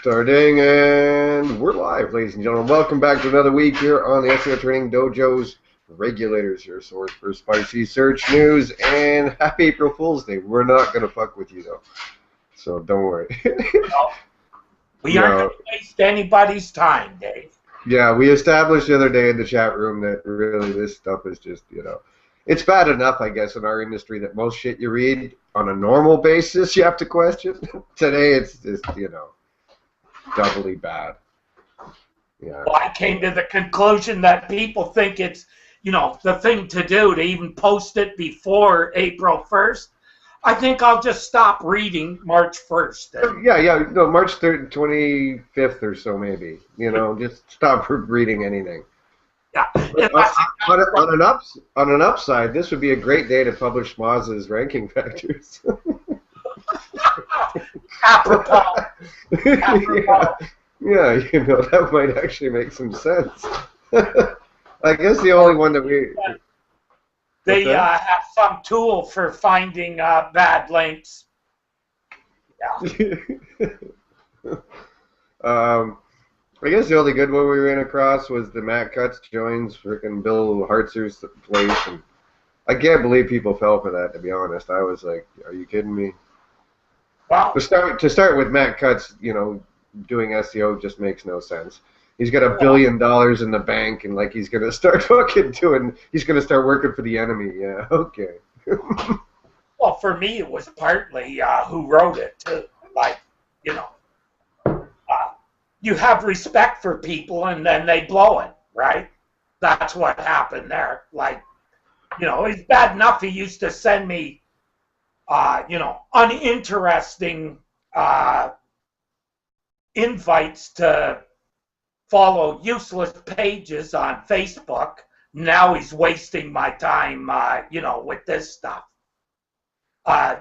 Starting, and we're live, ladies and gentlemen. Welcome back to another week here on the SEO Training Dojo's Regulators, your source for spicy search news. And happy April Fool's Day. We're not going to fuck with you, though. So don't worry. No, we aren't going to waste anybody's time, Dave. Yeah, we established the other day in the chat room that really this stuff is just, it's bad enough, I guess, in our industry that most shit you read on a normal basis you have to question. Today it's just, doubly bad. Yeah. Well, I came to the conclusion that people think it's, the thing to do to even post it before April 1st. I think I'll just stop reading March 1st. No, March 3rd, 25th or so maybe. Just stop reading anything. Yeah. On an upside, this would be a great day to publish Schmoz's ranking factors. Apropos. Yeah, that might actually make some sense. I guess the only one that we... They have some tool for finding bad links. Yeah. I guess the only good one we ran across was the Matt Cutts joins frickin' Bill Hartzer's place, and I can't believe people fell for that. To be honest, I was like, "Are you kidding me?" Wow. To start with, Matt Cutts, doing SEO just makes no sense. He's got $1 billion in the bank, and like he's gonna start he's gonna start working for the enemy. Yeah, okay. Well, for me, it was partly who wrote it too. Like, you have respect for people, and then they blow it, right? That's what happened there. Like, it's bad enough he used to send me, uninteresting invites to follow useless pages on Facebook. Now he's wasting my time, with this stuff.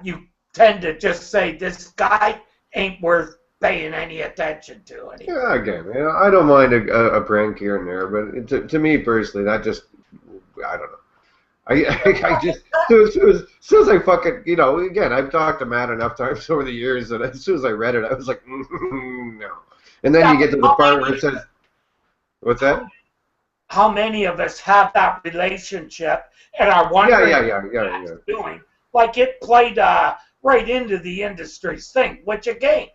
You tend to just say, this guy ain't worth paying any attention to anymore. Yeah, again, I don't mind a prank here and there, but to me personally, that just, I don't know. I just, as soon as I fucking, again, I've talked to Matt enough times over the years that as soon as I read it, I was like, no. And then you get to the part where it says, what's that? How many of us have that relationship and are wondering what it's doing? Like, it played right into the industry's thing, which again,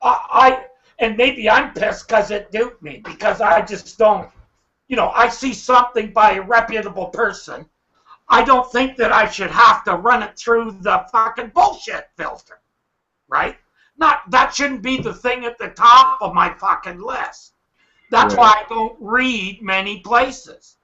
and maybe I'm pissed because it duped me, because I just don't, I see something by a reputable person. I don't think that I should have to run it through the fucking bullshit filter, right? That shouldn't be the thing at the top of my fucking list. That's why I don't read many places.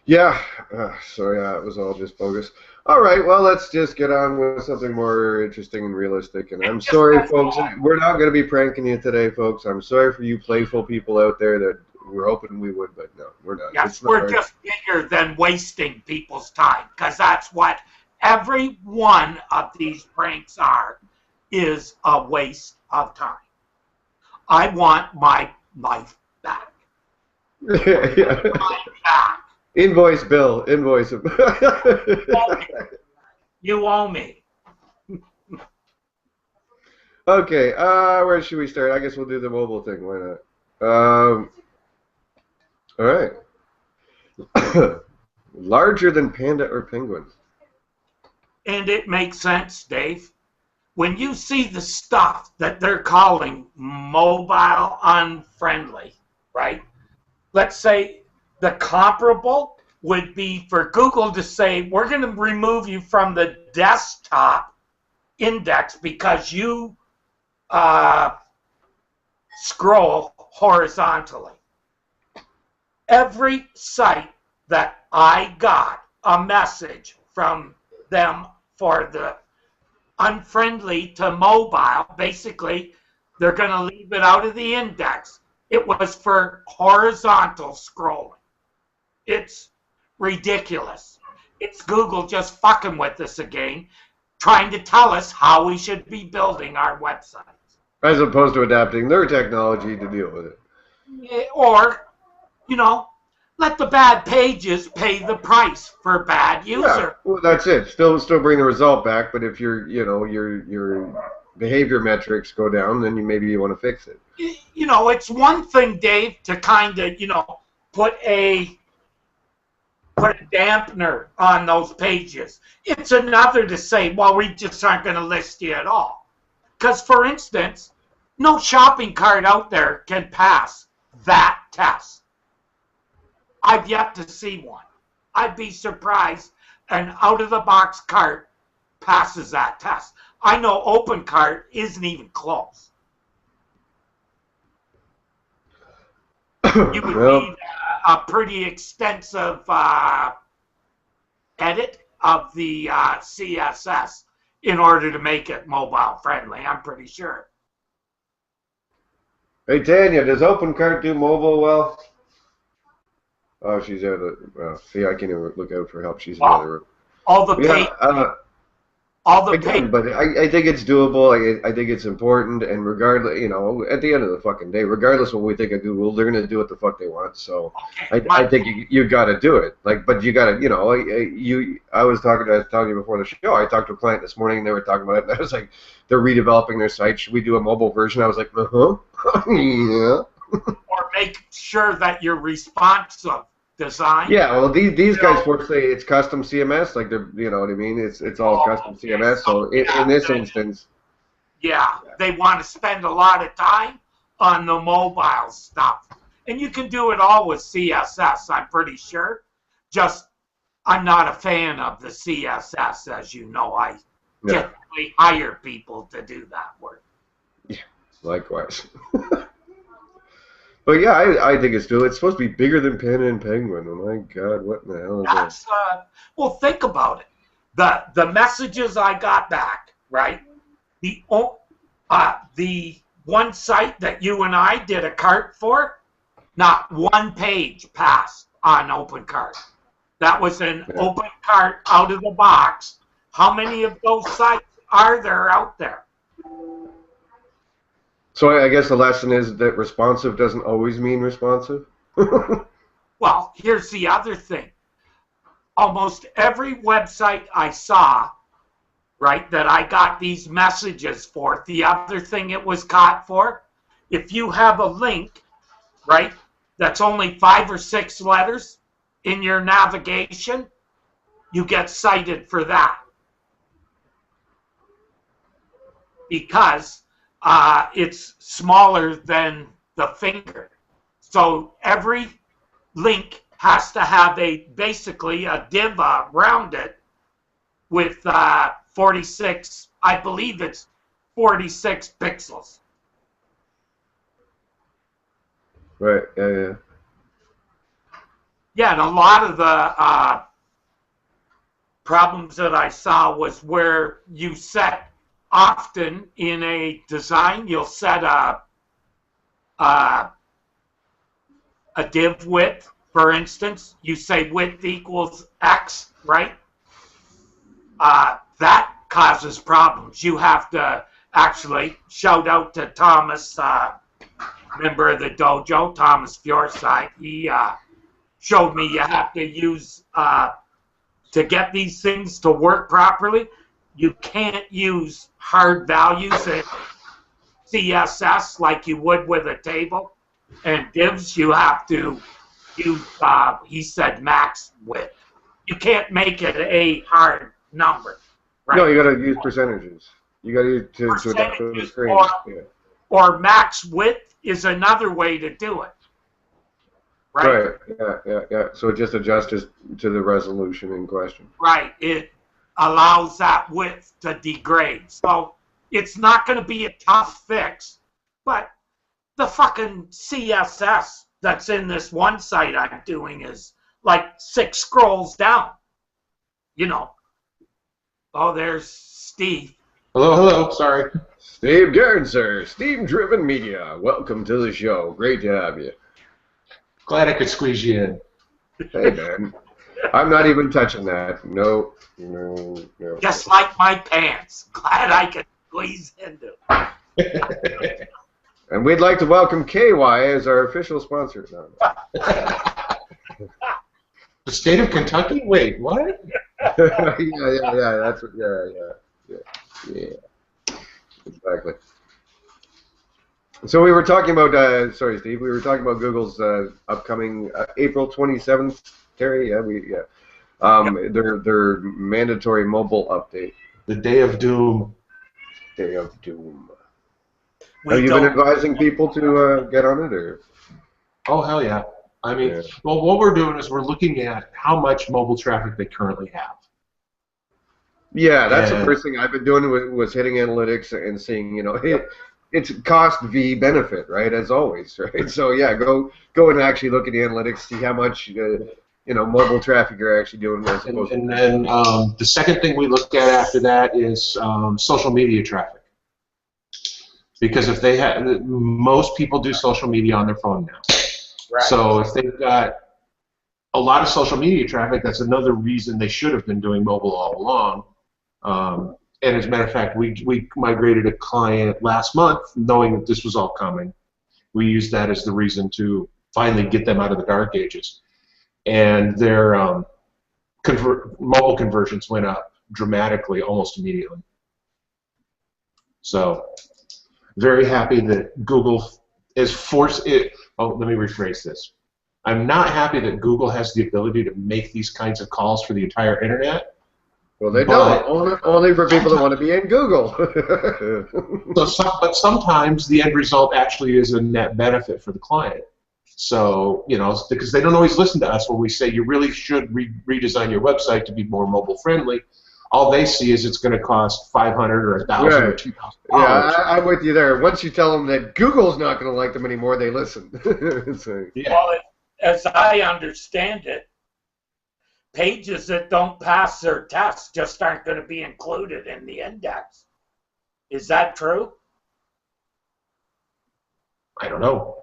Yeah, it was all just bogus. All right, well, let's just get on with something more interesting and realistic. And I'm sorry, folks, we're not going to be pranking you today, folks. I'm sorry for you playful people out there that we're hoping we would, but no, we're not. Yes, we're just bigger than wasting people's time, because that's what every one of these pranks is a waste of time. I want my life back. Yeah. Back. Invoice Bill. Invoice him. You owe me. Okay, where should we start? I guess we'll do the mobile thing. Why not? All right. Larger than panda or penguin. And it makes sense, Dave. When you see the stuff that they're calling mobile unfriendly, right? Let's say the comparable would be for Google to say, we're going to remove you from the desktop index because you scroll horizontally. Every site that I got a message from them for the unfriendly to mobile, basically, they're going to leave it out of the index. It was for horizontal scrolling. It's ridiculous. It's Google just fucking with us again, trying to tell us how we should be building our websites. As opposed to adapting their technology to deal with it. Or, let the bad pages pay the price for bad user. Yeah, well, that's it. Still bring the result back. But if you're behavior metrics go down, then maybe you want to fix it. You know, it's one thing, Dave, to kind of, you know, put a dampener on those pages. It's another to say, well, we just aren't going to list you at all. Because, for instance, no shopping cart out there can pass that test. I've yet to see one. I'd be surprised an out-of-the-box cart passes that test. I know open cart isn't even close. You would need a pretty extensive edit of the CSS in order to make it mobile friendly, I'm pretty sure. Hey, Tanya, does OpenCart do mobile well? Oh, she's out of see, I can't even look out for help. She's in the other room. All the Again, but I think it's doable. I think it's important, and regardless, you know, at the end of the fucking day, regardless of what we think of Google, they're going to do what the fuck they want. So I think you got to do it. Like, but you got to, you know, I was telling you before the show. I talked to a client this morning, and they were talking about it, and I was like, they're redeveloping their site. Should we do a mobile version? I was like, yeah. Or make sure that you're responsive. Design. Yeah, well, these guys say it's custom CMS, like they're, you know what I mean? It's all custom CMS. So in this instance, yeah, they want to spend a lot of time on the mobile stuff, and you can do it all with CSS. I'm pretty sure. Just I'm not a fan of the CSS, as you know. I typically hire people to do that work. Yeah, likewise. But yeah, I think it's supposed to be bigger than Pen and Penguin. Oh my God, what in the hell is that? Well, think about it. The messages I got back, right? The one site that you and I did a cart for, not one page passed on OpenCart. That was an open cart out of the box. How many of those sites are there out there? So I guess the lesson is that responsive doesn't always mean responsive? Well, here's the other thing. Almost every website I saw, right, that I got these messages for, the other thing it was caught for, if you have a link, right, that's only 5 or 6 letters in your navigation, you get cited for that. Because it's smaller than the finger. So every link has to have basically a div around it with 46, I believe it's 46 pixels. Right, yeah. Yeah, and a lot of the problems that I saw was where you set often in a design, you'll set a div width, for instance. You say width equals X, right? That causes problems. You have to actually shout out to Thomas, member of the dojo, Thomas Fjorside. He showed me you have to use, to get these things to work properly, you can't use hard values in CSS like you would with a table. And divs, you have to use, he said, max width. You can't make it a hard number. Right? No, you got to use percentages. You got to use to adapt to the screen. Or max width is another way to do it. Right? Yeah. So it just adjusts to the resolution in question. Right. It allows that width to degrade. So it's not going to be a tough fix, but the fucking CSS that's in this one site I'm doing is like 6 scrolls down. You know. Oh, there's Steve. Hello, sorry. Steve Garrett, sir. Steam Driven Media. Welcome to the show. Great to have you. Glad I could squeeze you in. Hey, man. I'm not even touching that. No. Just like my pants. Glad I could squeeze into. And we'd like to welcome KY as our official sponsor. The state of Kentucky? Wait, what? yeah. That's what. Yeah. Exactly. So we were talking about, sorry, Steve. We were talking about Google's upcoming April 27th, Terry. Their mandatory mobile update. The day of doom. Day of doom. We Have you been don't. advising people to get on it, or? Oh, hell yeah. I mean, Yeah. well, what we're doing is we're looking at how much mobile traffic they currently have. Yeah, that's the And- first thing I've been doing was hitting analytics and seeing, it's cost v benefit, right? As always, right? So yeah, go and actually look at the analytics, see how much mobile traffic you're actually doing. As opposed And then the second thing we look at after that is social media traffic. Because if they have, most people do social media on their phone now. Right. So if they've got a lot of social media traffic, that's another reason they should have been doing mobile all along. And as a matter of fact, we migrated a client last month knowing that this was all coming. We used that as the reason to finally get them out of the dark ages. And their mobile conversions went up dramatically almost immediately. So very happy that Google is forced it. Oh, let me rephrase this. I'm not happy that Google has the ability to make these kinds of calls for the entire internet. well, they don't. Only for people that want to be in Google. But sometimes the end result actually is a net benefit for the client. So, because they don't always listen to us when we say you really should redesign your website to be more mobile friendly. All they see is it's going to cost $500 or $1,000 or $2,000. Yeah, I'm with you there. Once you tell them that Google's not going to like them anymore, they listen. So, Yeah. Well, as I understand it, pages that don't pass their test just aren't going to be included in the index. Is that true? I don't know.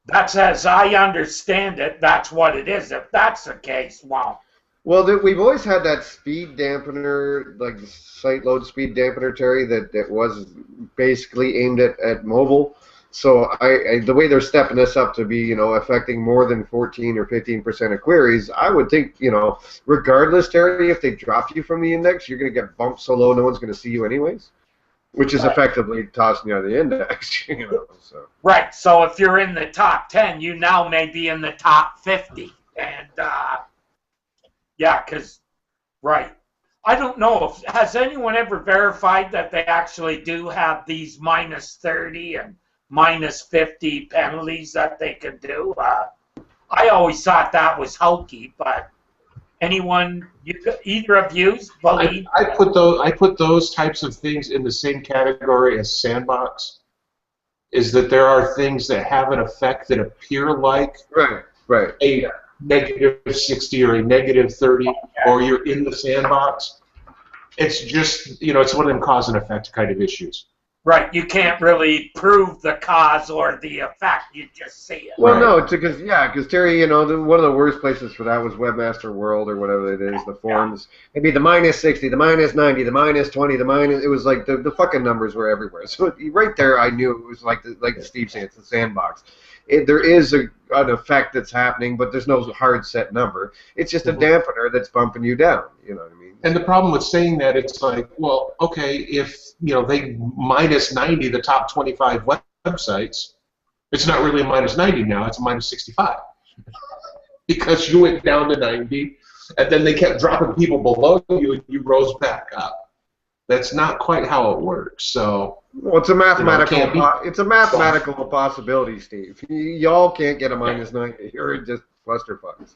That's as I understand it. That's what it is. If that's the case, well, we've always had that speed dampener, like the site load speed dampener, Terry, that was basically aimed at mobile. So the way they're stepping this up to be, affecting more than 14 or 15% of queries, I would think, regardless, Terry, if they drop you from the index, you're going to get bumped so low no one's going to see you anyways, which is effectively tossing you out of the index. So. right. So if you're in the top 10, you now may be in the top 50. And, yeah, because, right. I don't know. Has anyone ever verified that they actually do have these minus 30 and minus 50 penalties that they can do? I always thought that was hokey, but anyone, either of you believe? I put those types of things in the same category as sandbox. Is that there are things that have an effect that appear like right. a negative 60 or a negative 30, or you're in the sandbox. It's just, it's one of them cause and effect kind of issues. Right, you can't really prove the cause or the effect. You just see it. Well, no, because Terry, one of the worst places for that was Webmaster World or whatever it is, the forums. It'd be the minus 60, the minus 90, the minus 20, the minus. It was like the fucking numbers were everywhere. So right there, I knew it was like Steve said, it's a sandbox. There is an effect that's happening, but there's no hard set number. It's just a dampener that's bumping you down. You know what I mean? And the problem with saying that, it's like, well, okay, if they minus 90 the top 25 websites, it's not really a minus 90 now; it's a minus 65 because you went down to 90, and then they kept dropping people below you, and you rose back up. That's not quite how it works. So. Well, it's a mathematical possibility, Steve. Y'all can't get a minus 90. You're just clusterfucks.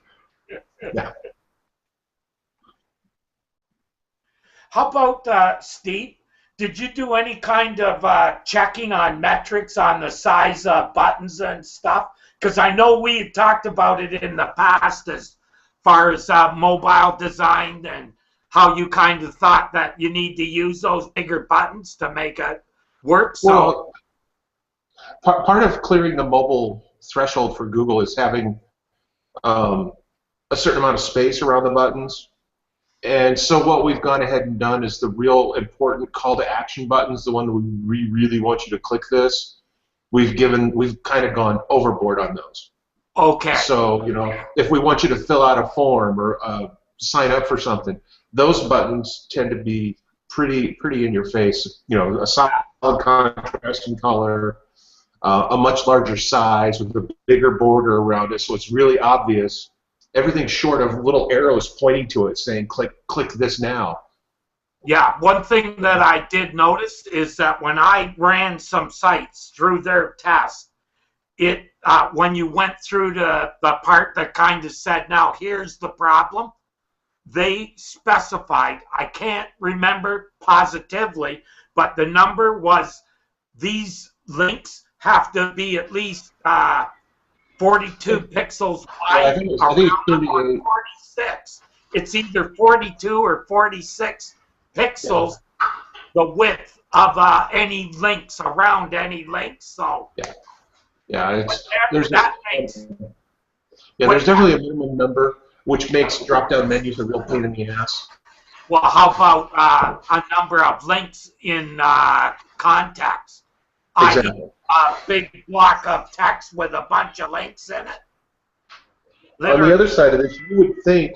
Yeah. How about, Steve, did you do any kind of checking on metrics on the size of buttons and stuff? Because I know we had talked about it in the past as far as mobile design and how you kind of thought that you need to use those bigger buttons to make it work. So, well, part of clearing the mobile threshold for Google is having a certain amount of space around the buttons. And so what we've gone ahead and done is the real important call to action buttons, the one that we really want you to click this. We've kind of gone overboard on those. okay. So, if we want you to fill out a form or sign up for something, those buttons tend to be pretty in your face. You know, a solid contrast in color, a much larger size with a bigger border around it, so it's really obvious. Everything short of little arrows pointing to it saying click this now. Yeah, one thing that I did notice is that when I ran some sites through their test, it when you went through the part that kind of said, now here's the problem, they specified, I can't remember positively, but the number was these links have to be at least 42 pixels wide, I think it's 38. 46. It's either 42 or 46 pixels, the width of any links around any links. So there's definitely a minimum number, which makes drop-down menus a real pain in the ass. Well, how about a number of links in contacts? Exactly. A big block of text with a bunch of links in it. On the other side of this, you would think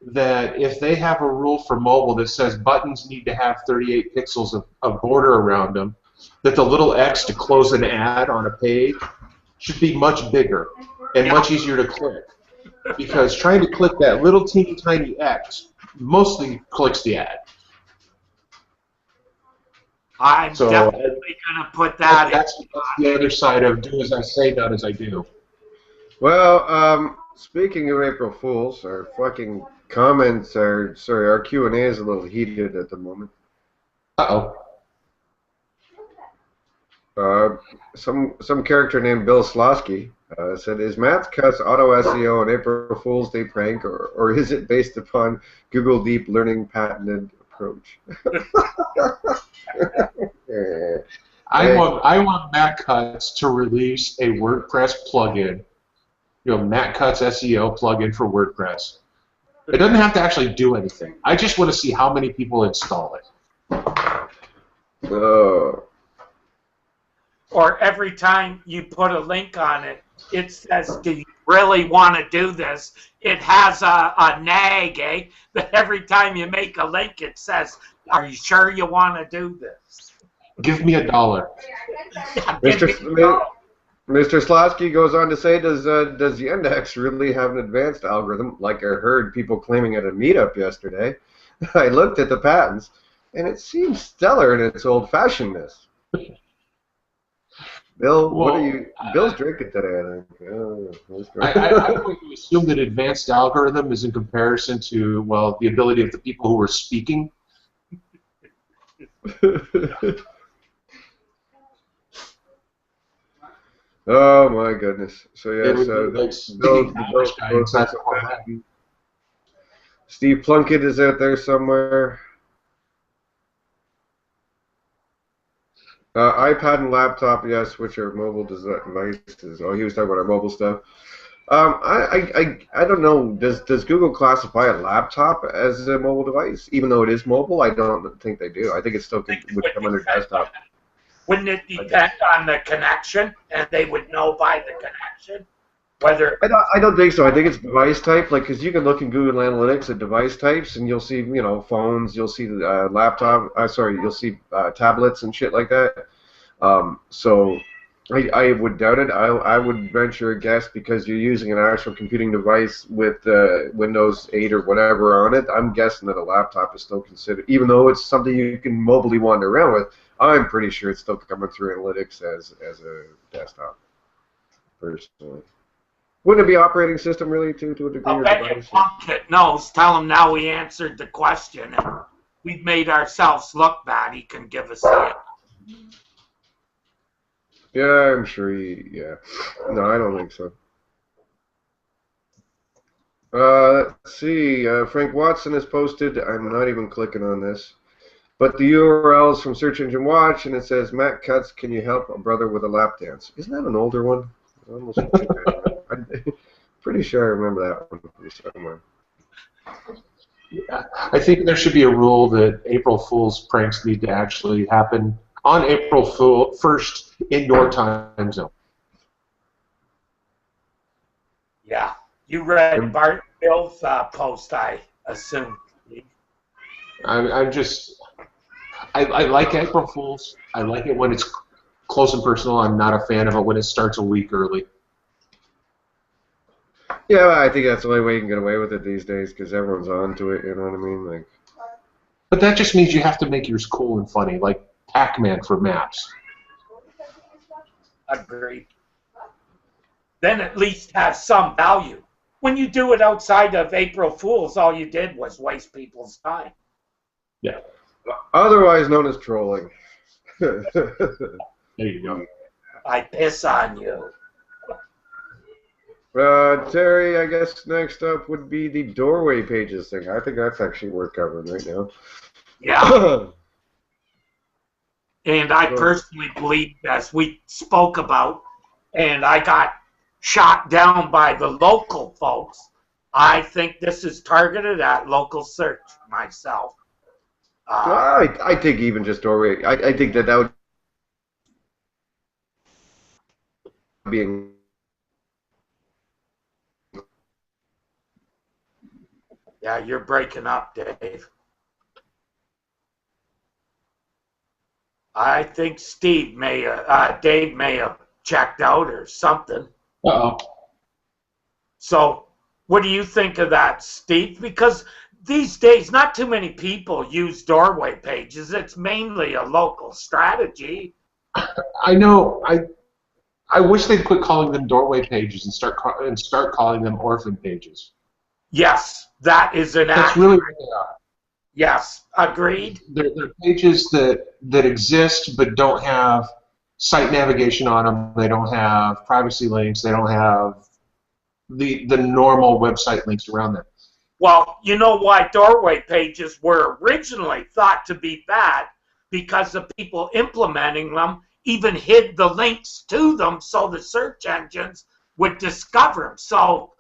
that if they have a rule for mobile that says buttons need to have 38 pixels of border around them, that the little X to close an ad on a page should be much bigger and much easier to click. Because trying to click that little teeny tiny X mostly clicks the ad. I'm definitely going to put that in. That's the other side of do as I say, not as I do. Well, speaking of April Fools, our fucking comments are, sorry, our Q&A is a little heated at the moment. Uh-oh. Some character named Bill Slosky said, is Matt Cutts auto SEO an April Fool's Day prank, or is it based upon Google Deep Learning patented approach? I want Matt Cutts to release a WordPress plugin, Matt Cutts SEO plugin for WordPress. It doesn't have to actually do anything. I just want to see how many people install it. Oh. Or every time you put a link on it, it says, do you really want to do this? It has a nag, that every time you make a link, it says, are you sure you want to do this? Give me $1. Mr. Slosky goes on to say, does Yandex really have an advanced algorithm, like I heard people claiming at a meetup yesterday? I looked at the patents, and it seems stellar in its old-fashionedness. Bill, what are you? Bill's drinking today, I think. I'm going to assume that advanced algorithm is in comparison to, well, the ability of the people who are speaking. Oh my goodness! So Steve Plunkett is out there somewhere. iPad and laptop, yes, which are mobile devices. Oh, he was talking about our mobile stuff. I don't know. Does Google classify a laptop as a mobile device, even though it is mobile? I don't think they do. I think it still would come under desktop. Wouldn't it depend on the connection, and they would know by the connection whether? I don't think so. I think it's device type, like, because you can look in Google Analytics at device types, and you'll see, phones, you'll see laptop. You'll see tablets and shit like that. So I would doubt it. I would venture a guess, because you're using an actual computing device with Windows 8 or whatever on it. I'm guessing that a laptop is still considered, even though it's something you can mobily wander around with. I'm pretty sure it's still coming through Analytics as a desktop, personally. Wouldn't it be operating system, really, to a degree? I'll bet you Plunkett knows. Tell him now we answered the question, and we've made ourselves look bad. He can give us the answer. Yeah, I'm sure yeah. No, I don't think so. Let's see. Frank Watson has posted, I'm not even clicking on this, but the URL is from Search Engine Watch, and it says, Matt Cutts, can you help a brother with a lap dance? Isn't that an older one? I'm pretty sure I remember that one somewhere. Yeah, I think there should be a rule that April Fool's pranks need to actually happen on April 1st in your time zone. Yeah. You read Bill's post, I assume. I'm just... I like April Fools. I like it when it's close and personal. I'm not a fan of it when it starts a week early. Yeah, I think that's the only way you can get away with it these days because everyone's on to it. You know what I mean? Like, but that just means you have to make yours cool and funny, like Pac-Man for maps. Agreed. Then at least have some value. When you do it outside of April Fools, all you did was waste people's time. Yeah. Otherwise known as trolling. There you go. I piss on you. Terry, I guess next up would be the doorway pages thing. I think that's actually worth covering right now. Yeah. And I personally believe, as we spoke about, and I got shot down by the local folks, I think this is targeted at local search myself. I think even just doorway, I think that would be... Yeah, you're breaking up, Dave. I think Dave may have checked out or something. Uh-oh. So what do you think of that, Steve? Because these days, not too many people use doorway pages. It's mainly a local strategy. I know. I wish they'd quit calling them doorway pages and start calling them orphan pages. Yes, that is an That's really what they are. Yes, agreed. They're pages that exist but don't have site navigation on them. They don't have privacy links. They don't have the normal website links around them. Well, you know why doorway pages were originally thought to be bad? Because the people implementing them even hid the links to them so the search engines would discover them. So,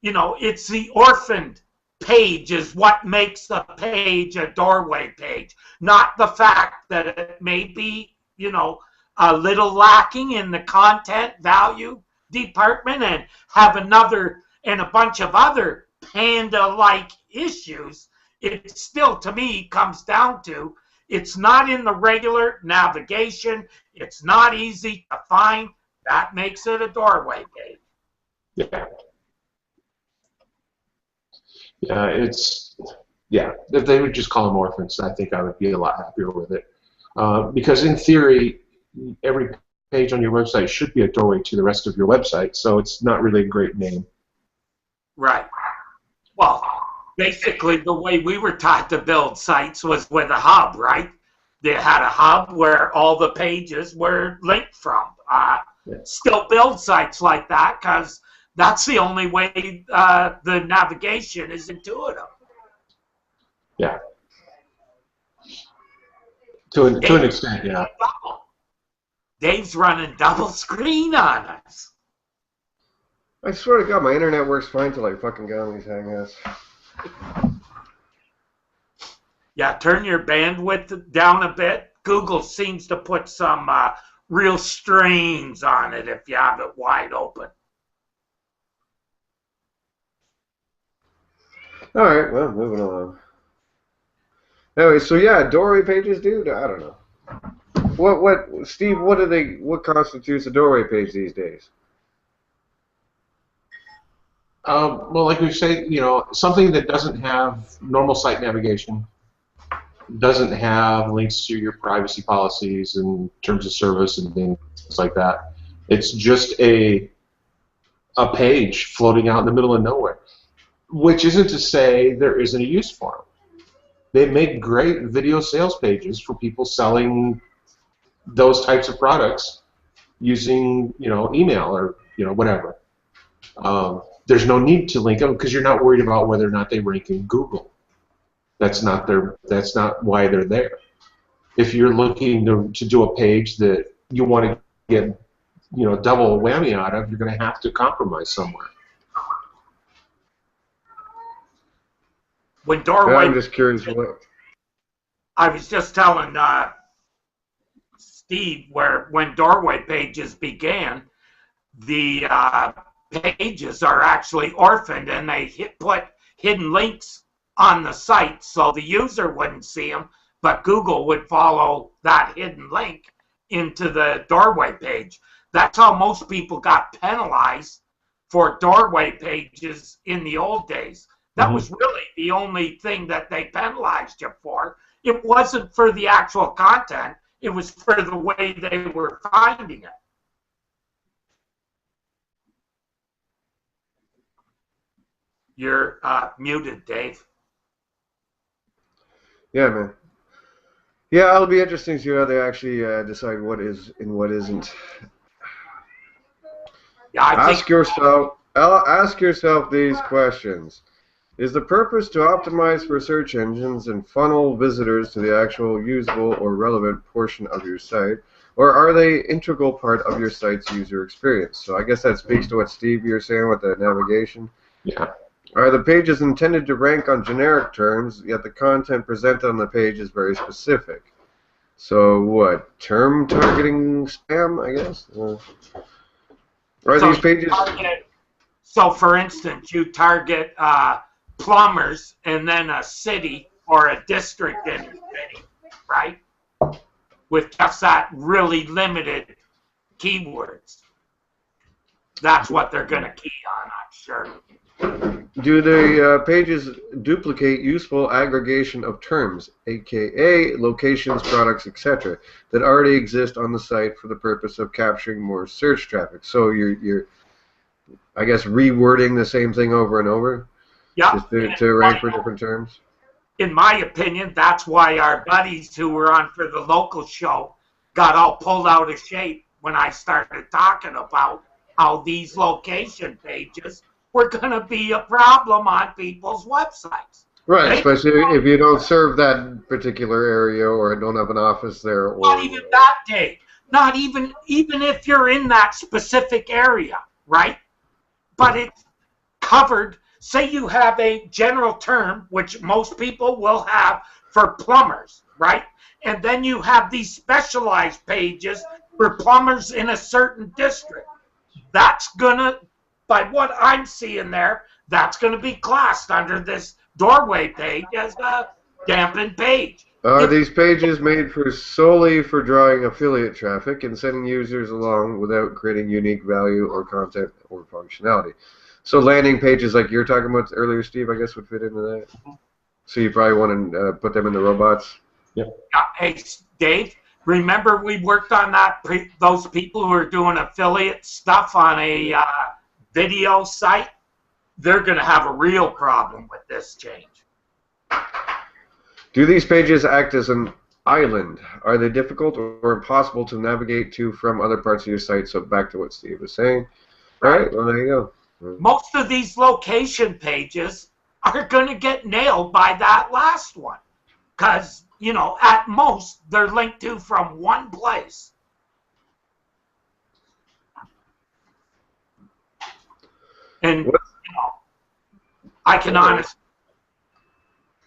you know, it's the orphaned page is what makes the page a doorway page, not the fact that it may be, you know, a little lacking in the content value department and have another and a bunch of other panda-like issues. It still, to me, comes down to it's not in the regular navigation. It's not easy to find. That makes it a doorway page. Yeah. If they would just call them orphans, I think I would be a lot happier with it. Because in theory, every page on your website should be a doorway to the rest of your website, so it's not really a great name. Right. Well, basically the way we were taught to build sites was with a hub, right? They had a hub where all the pages were linked from. Still build sites like that because that's the only way the navigation is intuitive. Yeah. To an extent, yeah. Dave's running double screen on us. I swear to God, my internet works fine till I fucking get on these hangouts. Yeah, turn your bandwidth down a bit. Google seems to put some real strains on it if you have it wide open. All right, well, moving along. Anyway, so yeah, doorway pages, dude. I don't know. What, Steve? What constitutes a doorway page these days? Well, like we say, you know, something that doesn't have normal site navigation, doesn't have links to your privacy policies and terms of service and things like that. It's just a page floating out in the middle of nowhere, which isn't to say there isn't a use for them. They make great video sales pages for people selling those types of products using, you know, email or, you know, whatever. There's no need to link them because you're not worried about whether or not they rank in Google. That's not why they're there. If you're looking to do a page that you want to get, you know, double whammy out of, you're going to have to compromise somewhere. When doorway, I'm just curious what. I was just telling Steve when doorway pages began, the pages are actually orphaned and they put hidden links on the site so the user wouldn't see them, but Google would follow that hidden link into the doorway page. That's how most people got penalized for doorway pages in the old days. That was really the only thing that they penalized you for. It wasn't for the actual content. It was for the way they were finding it. You're muted, Dave. Yeah, man. Yeah, it'll be interesting to see how they actually decide what is and what isn't. Yeah, ask yourself these questions. Is the purpose to optimize for search engines and funnel visitors to the actual usable or relevant portion of your site, or are they integral part of your site's user experience? So I guess that speaks to what Steve you were saying with the navigation. Yeah. Are the pages intended to rank on generic terms, yet the content presented on the page is very specific? So what? Term targeting spam, I guess? Are these pages... So for instance, you target plumbers and then a city or a district in a city, right? With just that really limited keywords. That's what they're going to key on, I'm sure. Do the pages duplicate useful aggregation of terms, aka locations, products, etc., that already exist on the site for the purpose of capturing more search traffic? So you're I guess, rewording the same thing over and over? Yeah. Just to rank for different terms? In my opinion, that's why our buddies who were on for the local show got all pulled out of shape when I started talking about how these location pages were going to be a problem on people's websites. Right, especially if you don't serve that particular area or don't have an office there. Or, not even that day. Not even if you're in that specific area, right? But it's covered. Say you have a general term, which most people will have for plumbers, right? And then you have these specialized pages for plumbers in a certain district. That's going to, by what I'm seeing there, that's going to be classed under this doorway page as a dampened page. Are these pages made solely for drawing affiliate traffic and sending users along without creating unique value or content or functionality? So landing pages like you're talking about earlier, Steve, I guess would fit into that. So you probably want to put them in the robots? Yep. Hey, Dave, remember we worked on that, those people who are doing affiliate stuff on a video site? They're going to have a real problem with this change. Do these pages act as an island? Are they difficult or impossible to navigate to from other parts of your site? So back to what Steve was saying. All right, well, there you go. Most of these location pages are going to get nailed by that last one. Because, you know, at most, they're linked to from one place. And, you know, I can honestly...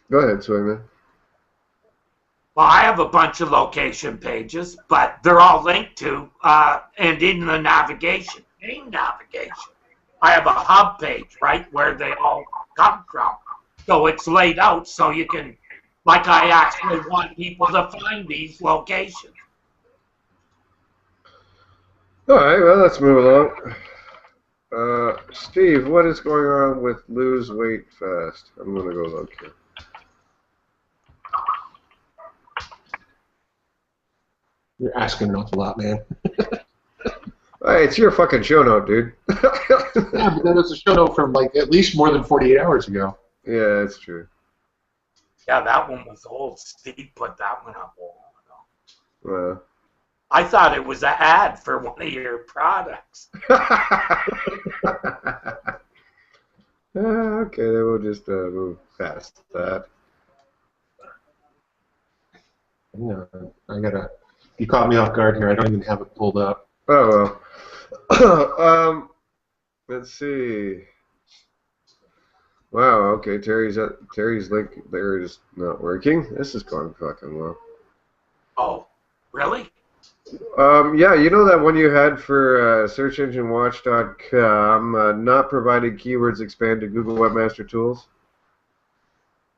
Go ahead, Swayman. Well, I have a bunch of location pages, but they're all linked to and in the navigation. In navigation, I have a hub page, right, where they all come from. So it's laid out so you can, like I actually want people to find these locations. All right, well, let's move along. Steve, what is going on with Lose Weight Fast? I'm going to go look here. You're asking an awful lot, man. Hey, it's your fucking show note, dude. Yeah, but that was a show note from like at least more than 48 hours ago. Yeah, that's true. Yeah, that one was old. Steve put that one up a while ago. Well. I thought it was an ad for one of your products. Okay, then we'll just move past that. No, I gotta. You caught me off guard here. I don't even have it pulled up. Oh well. Let's see. Wow. Okay, Terry's link there is not working. This is going fucking well. Oh, really? Yeah, you know that one you had for SearchEngineWatch.com, not provided keywords expand to Google Webmaster Tools?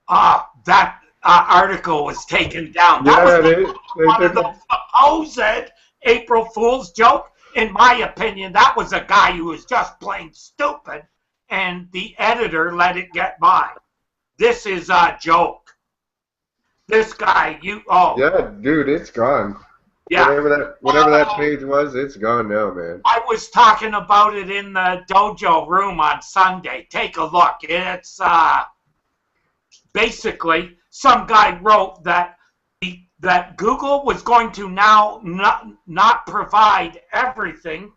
That article was taken down. That Yeah, was one of those supposed April Fool's joke. In my opinion, that was a guy who was just plain stupid, and the editor let it get by. This is a joke. This guy, yeah, dude, it's gone. Yeah. Whatever that page was, it's gone now, man. I was talking about it in the dojo room on Sunday. Take a look. It's basically some guy wrote that that Google was going to now not provide everything,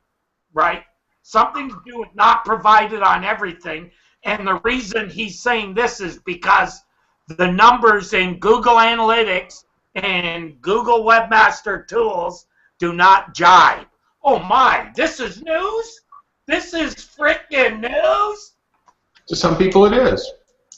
right? Something to do with not provided on everything. And the reason he's saying this is because the numbers in Google Analytics and Google Webmaster Tools do not jive. Oh my, this is news? This is freaking news? To some people it is.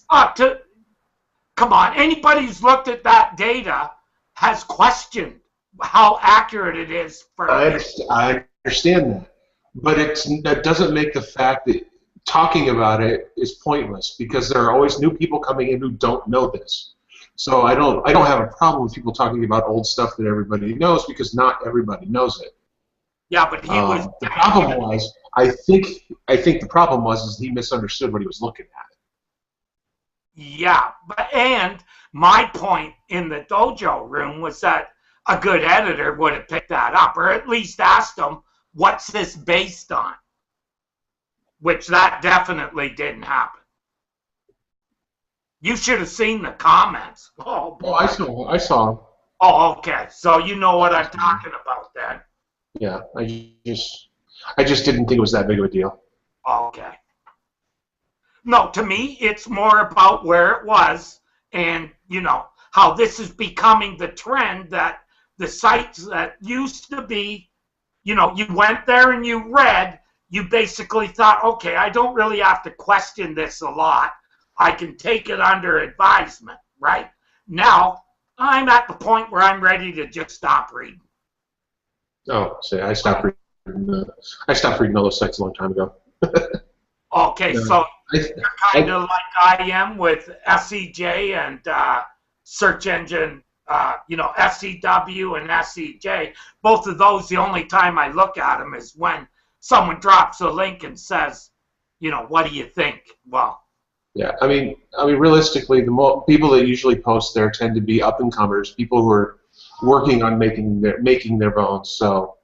Come on, anybody who's looked at that data has questioned how accurate it is. I understand that. But that doesn't make the fact that talking about it is pointless, because there are always new people coming in who don't know this. So I don't have a problem with people talking about old stuff that everybody knows, because not everybody knows it. Yeah, but he was. The problem was, I think the problem was he misunderstood what he was looking at. Yeah, and my point in the dojo room was that a good editor would have picked that up, or at least asked him, "What's this based on?" Which that definitely didn't happen. You should have seen the comments. Oh, boy. Oh, I saw. Oh, okay. So you know what I'm talking about then. Yeah, I just didn't think it was that big of a deal. Okay. No, to me, it's more about where it was, and how this is becoming the trend, that the sites that used to be, you went there and you read, you basically thought, okay, I don't really have to question this a lot. I can take it under advisement, right? Now, I'm at the point where I'm ready to just stop reading. Oh, see, I stopped reading all those sites a long time ago. Okay, so you're kind of like I am with SEJ and search engine, SCW and SEJ. Both of those, the only time I look at them is when someone drops a link and says, what do you think? Well, yeah, I mean, realistically, the people that usually post there tend to be up and comers, people who are working on making their bones. So,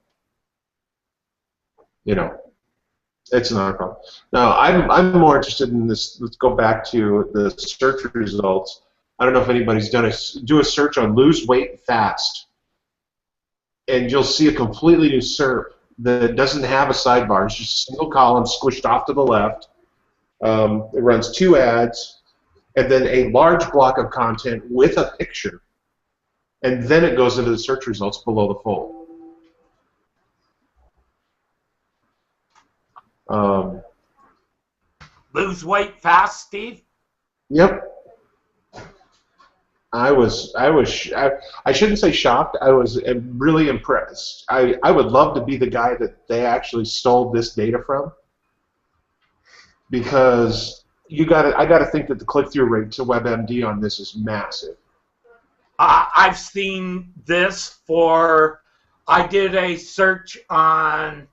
it's not a problem. Now, I'm more interested in this. Let's go back to the search results. I don't know if anybody's do a search on lose weight fast, and you'll see a completely new SERP that doesn't have a sidebar. It's just a single column squished off to the left. It runs 2 ads, and then a large block of content with a picture, and then it goes into the search results below the fold. Lose weight fast, Steve? Yep. I shouldn't say shocked. I was really impressed. I would love to be the guy that they actually stole this data from, because I got to think that the click-through rate to WebMD on this is massive. I've seen this I did a search on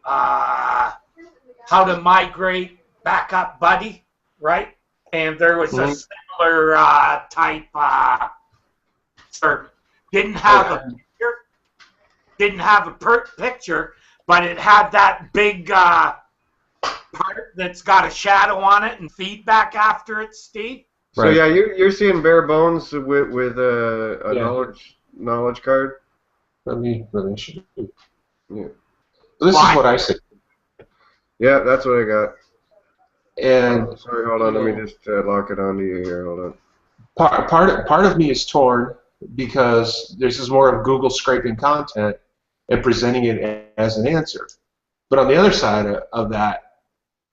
how to migrate Backup Buddy, right? And there was a similar type search. Didn't have a picture, but it had that big part that's got a shadow on it and feedback after it, Steve. So right. Yeah, you're seeing bare bones with a knowledge card. Let me show you. Yeah. This is what I said. Yeah, that's what I got. And sorry, hold on. Let me just lock it onto you here. Hold on. Part of me is torn, because this is more of Google scraping content and presenting it as an answer. But on the other side of that,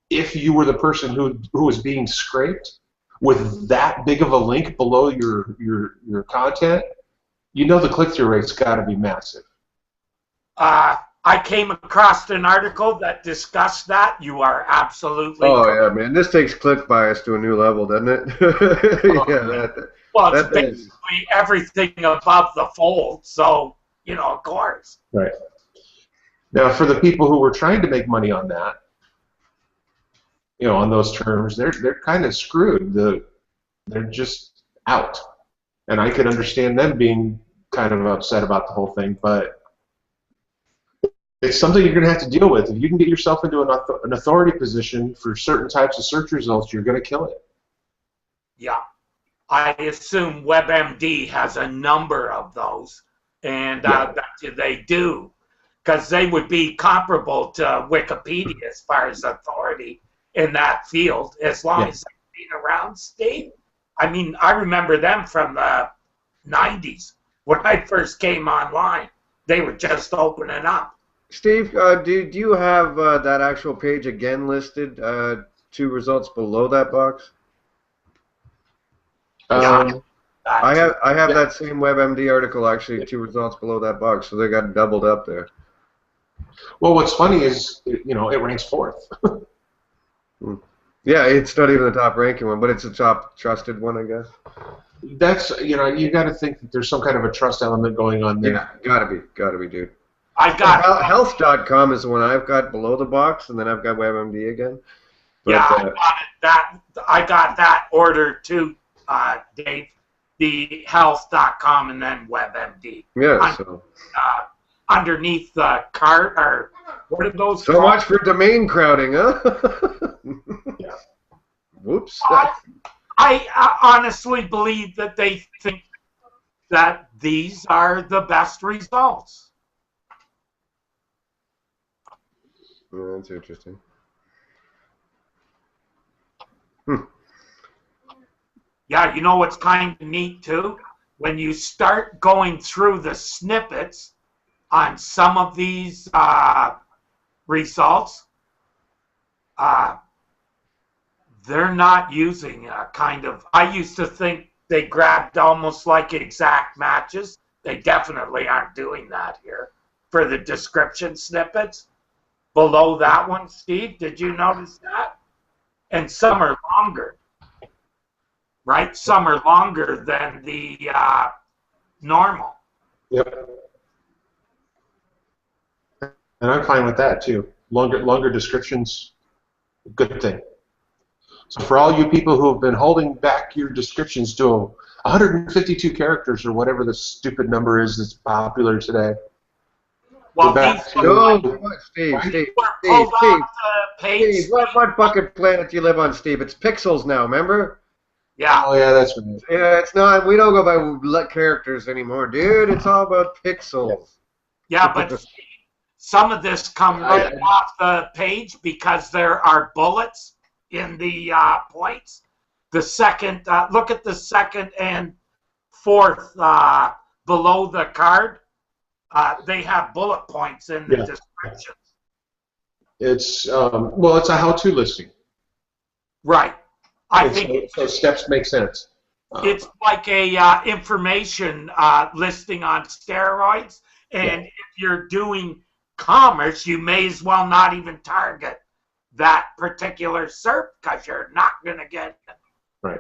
if you were the person who was being scraped with that big of a link below your content, the click-through rate's got to be massive. I came across an article that discussed that. You are absolutely correct. Yeah, man. This takes click bias to a new level, doesn't it? Yeah, Well, it's That is basically everything above the fold, so, you know, of course. Right. Now, for the people who were trying to make money on that, you know, on those terms, they're kind of screwed. They're just out. And I could understand them being kind of upset about the whole thing, but it's something you're going to have to deal with. If you can get yourself into an authority position for certain types of search results, you're going to kill it. Yeah. I assume WebMD has a number of those, and Yeah. they do, because they would be comparable to Wikipedia as far as authority in that field, as long as they've been around, Steve. I mean, I remember them from the 90s when I first came online. They were just opening up. Steve, do you have that actual page again listed, two results below that box? Um, I have that same WebMD article actually, two results below that box, so they got doubled up there. well, what's funny is, you know, it ranks 4th. Yeah, it's not even the top ranking one, but it's a top trusted one, I guess. That's, you know, you got to think that there's some kind of a trust element going on there. Yeah, gotta be, dude. I got Health.com is the one I've got below the box, and then I've got WebMD again. But, I got that order too, Dave. The health.com and then WebMD. Yeah, so underneath the cart, or what are those so called? much for domain crowding, huh? Yeah. Whoops. I honestly believe that they think that these are the best results. Yeah, that's interesting. Yeah, you know what's kind of neat too? When you start going through the snippets on some of these results, they're not using a kind of, I used to think they grabbed almost like exact matches. They definitely aren't doing that here for the description snippets. Below that one, Steve, did you notice that? And some are longer, right? Some are longer than the normal. Yep. And I'm fine with that too. Longer descriptions, good thing. So for all you people who have been holding back your descriptions to 152 characters or whatever the stupid number is that's popular today. Well, Steve, Steve, what fucking planet do you live on, Steve? It's pixels now, remember? Yeah. Oh yeah, that's right. Yeah, it's not. We don't go by characters anymore, dude. It's all about pixels. Yeah, but some of this come right off the page because there are bullets in the points. The second, look at the second and fourth below the card. They have bullet points in the description. It's well, it's a how-to listing. Right. I think so steps make sense. It's like a information listing on steroids, and if you're doing commerce, you may as well not even target that particular SERP because you're not going to get it. Right.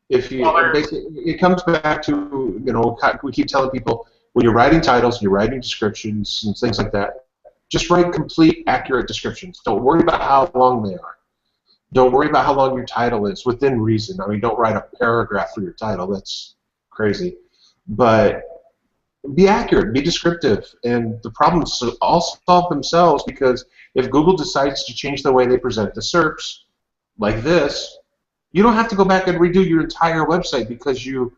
If you basically, it comes back to, you know, we keep telling people when you're writing titles, you're writing descriptions and things like that, just write complete, accurate descriptions. Don't worry about how long they are. Don't worry about how long your title is, within reason. I mean, don't write a paragraph for your title. That's crazy. But be accurate, be descriptive, and the problems all solve themselves because if Google decides to change the way they present the SERPs, like this, you don't have to go back and redo your entire website because you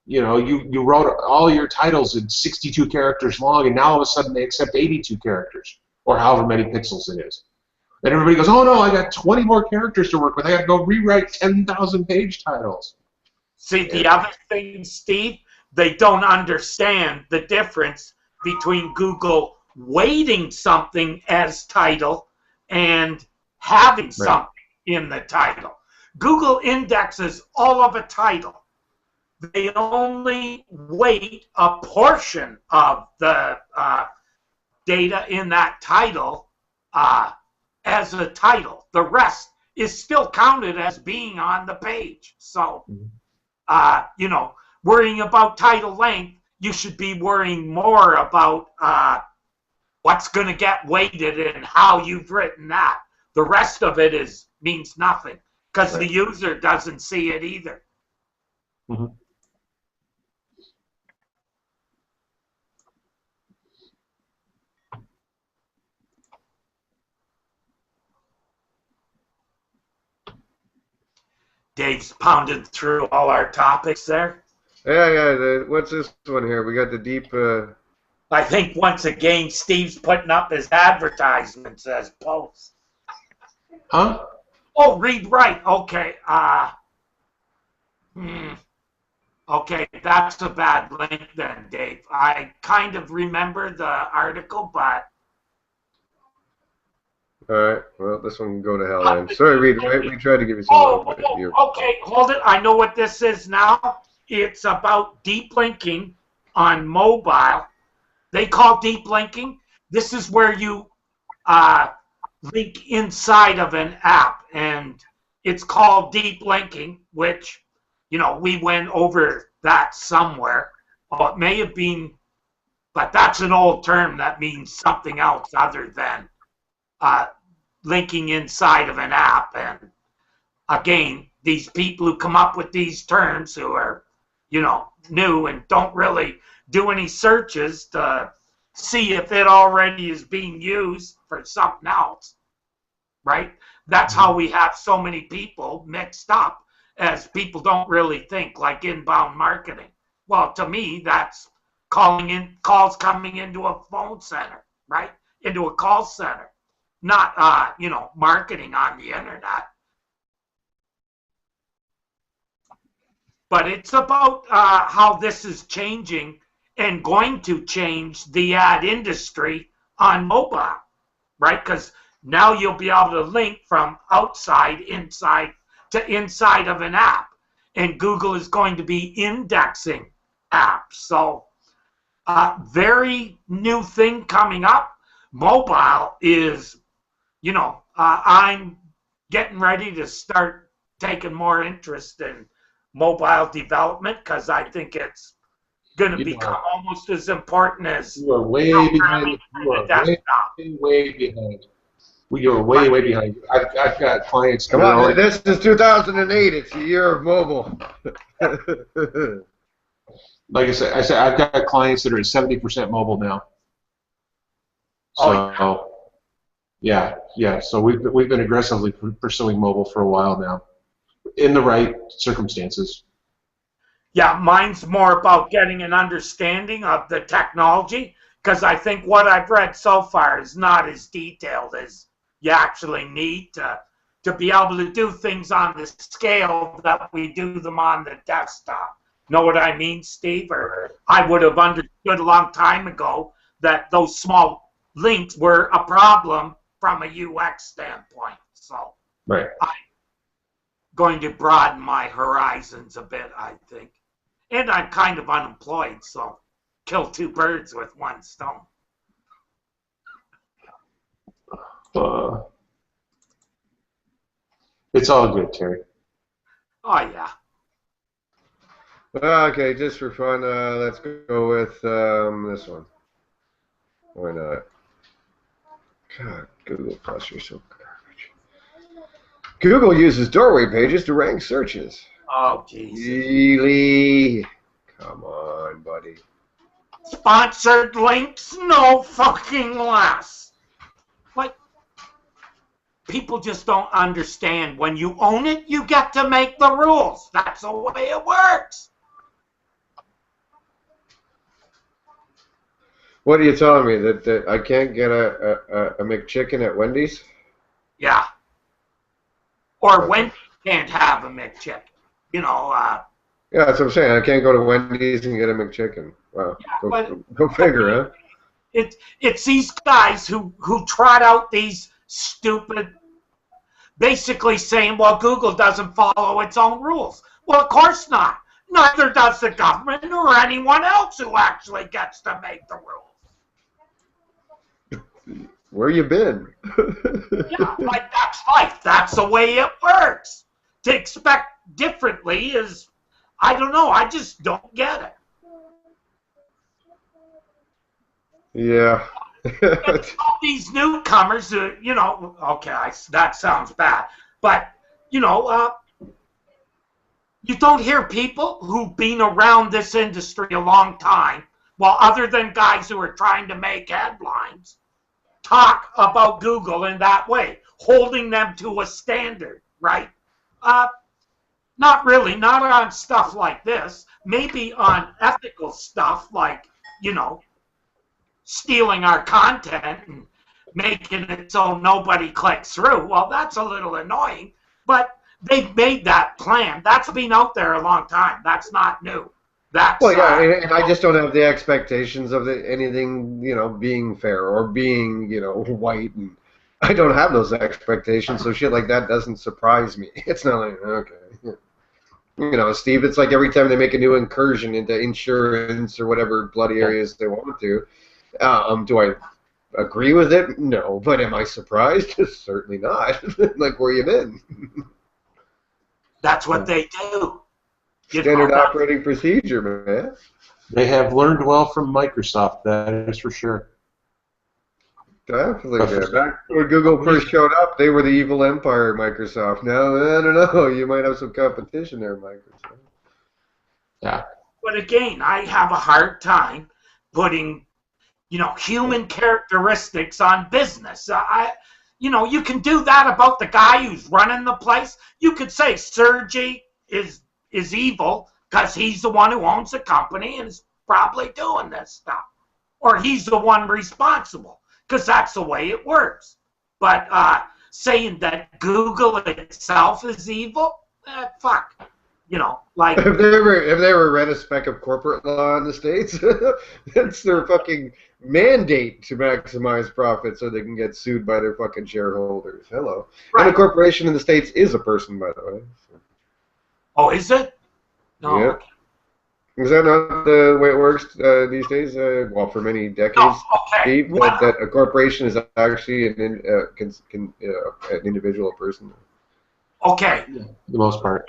wrote all your titles in 62 characters long, and now all of a sudden they accept 82 characters, or however many pixels it is. And everybody goes, oh no, I got 20 more characters to work with. I got to go rewrite 10,000 page titles. See, the other thing, Steve, they don't understand the difference between Google weighting something as title and having something in the title. Google indexes all of a title. They only weight a portion of the data in that title as a title. The rest is still counted as being on the page. So you know, worrying about title length, you should be worrying more about what's going to get weighted and how you've written that. The rest of it means nothing because the user doesn't see it either. Mm-hmm. Dave's pounded through all our topics there. Yeah. What's this one here? We got the deep. I think once again Steve's putting up his advertisements as posts. Huh? Oh, read right. Okay. Okay, that's a bad link then, Dave. I kind of remember the article, but. All right. Well, this one can go to hell then. Sorry, Reed. We tried to give you some. Okay. Hold it. I know what this is now. It's about deep linking on mobile. They call deep linking. This is where you link inside of an app, and it's called deep linking, which, you know, we went over that somewhere. Oh, it may have been, but that's an old term that means something else other than linking inside of an app. And again, these people who come up with these terms who are, you know, new and don't really do any searches to see if it already is being used for something else, right? That's how we have so many people mixed up, as people don't really think, like inbound marketing. Well, to me, that's calls coming into a phone center, right? Into a call center, not, you know, marketing on the internet. But it's about how this is changing and going to change the ad industry on mobile, right? Because now you'll be able to link from outside, inside to inside of an app. And Google is going to be indexing apps. So very new thing coming up. Mobile is, you know, I'm getting ready to start taking more interest in mobile development because I think it's going to become almost as important as you are way behind. You are way behind. We are way behind. I've got clients. Come on, this is 2008. It's the year of mobile. Like I said, I've got clients that are at 70% mobile now. So, yeah. So we've been aggressively pursuing mobile for a while now, in the right circumstances. Yeah, mine's more about getting an understanding of the technology, because I think what I've read so far is not as detailed as you actually need to be able to do things on the scale that we do them on the desktop. Know what I mean, Steve? Or I would have understood a long time ago that those small links were a problem from a UX standpoint. So I'm going to broaden my horizons a bit, I think. And I'm kind of unemployed, so kill two birds with one stone. It's all good, Terry. Oh, yeah. Okay, just for fun, let's go with this one. Why not? God, Google Plus, you're so garbage. Google uses doorway pages to rank searches. Oh, Jesus. Really? Come on, buddy. Sponsored links? No fucking less. Like, people just don't understand. When you own it, you get to make the rules. That's the way it works. What are you telling me? That I can't get a McChicken at Wendy's? Yeah. Or Wendy's can't have a McChicken. You know, yeah, that's what I'm saying. I can't go to Wendy's and get a McChicken. Wow. Yeah, go figure, huh? It's these guys who trot out these stupid, basically saying, well, Google doesn't follow its own rules. Well, of course not. Neither does the government or anyone else who actually gets to make the rules. Where you been? Yeah, like that's life. That's the way it works. To expect differently is I don't know. I just don't get it. Yeah. All these newcomers, you know, okay, that sounds bad, but you know, you don't hear people who've been around this industry a long time, well, other than guys who are trying to make headlines, talk about Google in that way, holding them to a standard, right? Not really, not on stuff like this. Maybe on ethical stuff like, you know, stealing our content and making it so nobody clicks through. Well, that's a little annoying, but they've made that plan. That's been out there a long time. That's not new. That's well, yeah, and I just don't have the expectations of anything, you know, being fair or being, you know, white, and I don't have those expectations, so shit like that doesn't surprise me. It's not like, okay. You know, Steve, it's like every time they make a new incursion into insurance or whatever bloody areas they want to, do I agree with it? No. But am I surprised? Certainly not. Like, where you been? That's what they do. Standard operating procedure, man. They have learned well from Microsoft, that is for sure. Definitely. Yeah. Back when Google first showed up, they were the evil empire, Microsoft. Now, I don't know. You might have some competition there, Microsoft. Yeah. But again, I have a hard time putting, you know, human characteristics on business. You know, you can do that about the guy who's running the place. You could say Sergey is evil because he's the one who owns the company and is probably doing this stuff. Or he's the one responsible because that's the way it works. But saying that Google itself is evil, fuck. You know, like... Have they ever read a spec of corporate law in the States? It's their fucking mandate to maximize profit so they can get sued by their fucking shareholders. Hello. Right. And a corporation in the States is a person, by the way. So. Oh, is it? No. Yeah. Is that not the way it works these days? Well, for many decades, no, okay. Steve, that a corporation is actually an individual person. Okay. Yeah, for the most part.